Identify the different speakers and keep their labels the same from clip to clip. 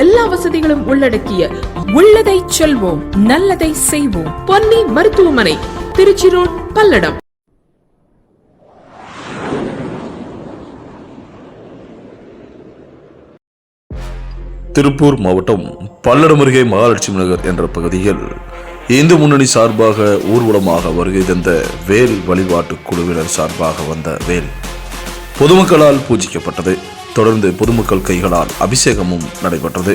Speaker 1: எல்லா வசதிகளும் உள்ளடக்கிய உள்ளதை செல்வோம் நல்லதை செய்வோம் பொன்னி மருத்துவமனை, திருச்சி ரோட், பல்லடம்.
Speaker 2: திருப்பூர் மாவட்டம் பல்லடம் அருகே மகாலட்சுமி நகர் என்ற பகுதியில் இந்து முன்னணி சார்பாக ஊர்வலமாக வருகை தந்த வேல் வழிபாட்டு குழுவினர் சார்பாக வந்த வேல் பொதுமக்களால் பூஜிக்கப்பட்டது. தொடர்ந்து பொதுமக்கள் கைகளால் அபிஷேகமும் நடைபெற்றது.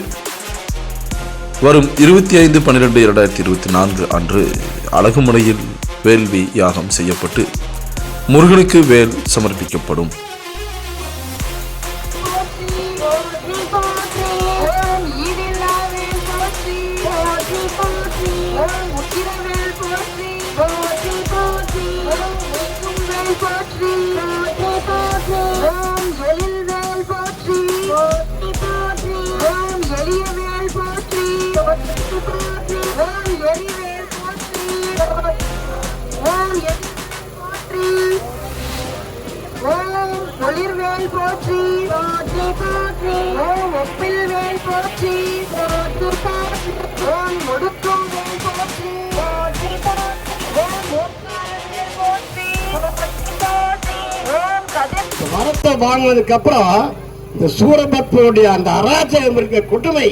Speaker 2: வரும் 25/12/2024 அன்று அழகுமலையில் வேள்வி யாகம் செய்யப்பட்டு முருகனுக்கு வேல் சமர்ப்பிக்கப்படும்.
Speaker 3: ஒளிர்வேல் போற்றி, போற்றி போற்றி, ஓம் ஒப்பில் வேல் போற்றி, போற்றி போற்றி, ஓம் ஒடுக்கும் வேல் போற்றி, போற்றி போற்றி, ஓம் ஒப்பாரவேல் போற்றி, போற்றி போற்றி, ஓம் கதிர்.
Speaker 4: மரத்தை வாங்கினதுக்கு அப்புறம் இந்த சூரபத்மனுடைய அந்த அராஜகம் இருக்க கொடுமை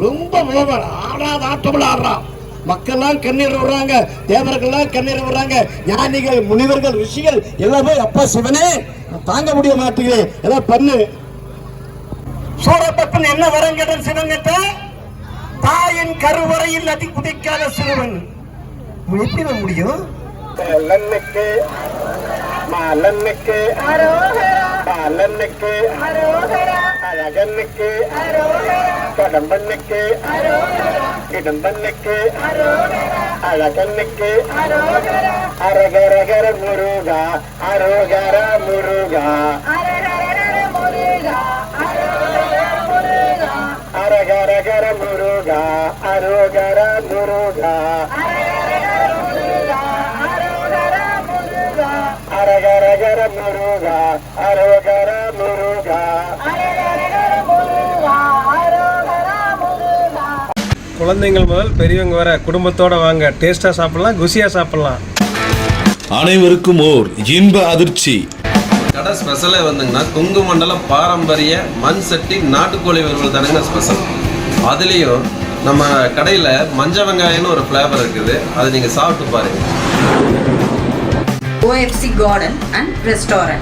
Speaker 4: ரொம்ப ஓவர். ஆடாத ஆட்டமில் ஆடுறான். மக்கள்லாம் கண்ணீர் விடுறாங்க, தேவர்கள்லாம் கண்ணீர் விடுறாங்க, ஞானிகள், முனிவர்கள், ரிஷிகள் எல்லாமே அப்பா சிவனே தாங்க முடிய மாட்டேங்குது, ஏதாவது பண்ணு. சூரபத்மன் என்ன வரம் கேட்ட சிவன் கிட்ட? தாயின் கருவறையில் அதி குதிக்காத சிறுவன். எப்படி முடியும்? லன்னுக்கு மாலன்னுக்கு பாலன்னுக்கு அழகன்னுக்கு கடம்பன்னுக்கு இடம்பன்னுக்கு அழகன்னுக்கு அரகரகர முருகா அரோகர முருகா அரகரகர முருகா அரோகர முருகா அரகரகர முருகா அரோகர முருகா.
Speaker 5: குழந்தைங்கள் முதல் பெரியவங்க வர குடும்பத்தோட வாங்க. டேஸ்டா சாப்பிடலாம், குசியா சாப்பிடலாம்.
Speaker 2: அனைவருக்கும் ஓர் இன்ப அதிர்ச்சி.
Speaker 6: கடை ஸ்பெஷலே வந்துங்கன்னா கொங்கு மண்டலம் பாரம்பரிய மண் சட்டி நாட்டுக்கோழி வறுவல் தானுங்க ஸ்பெஷல். அதுலேயும் நம்ம கடையில் மஞ்ச வெங்காயம்னு ஒரு ஃப்ளேவர் இருக்குது, அதை நீங்கள் சாப்பிட்டு பாருங்கள்.
Speaker 7: OFC Garden and Restaurant.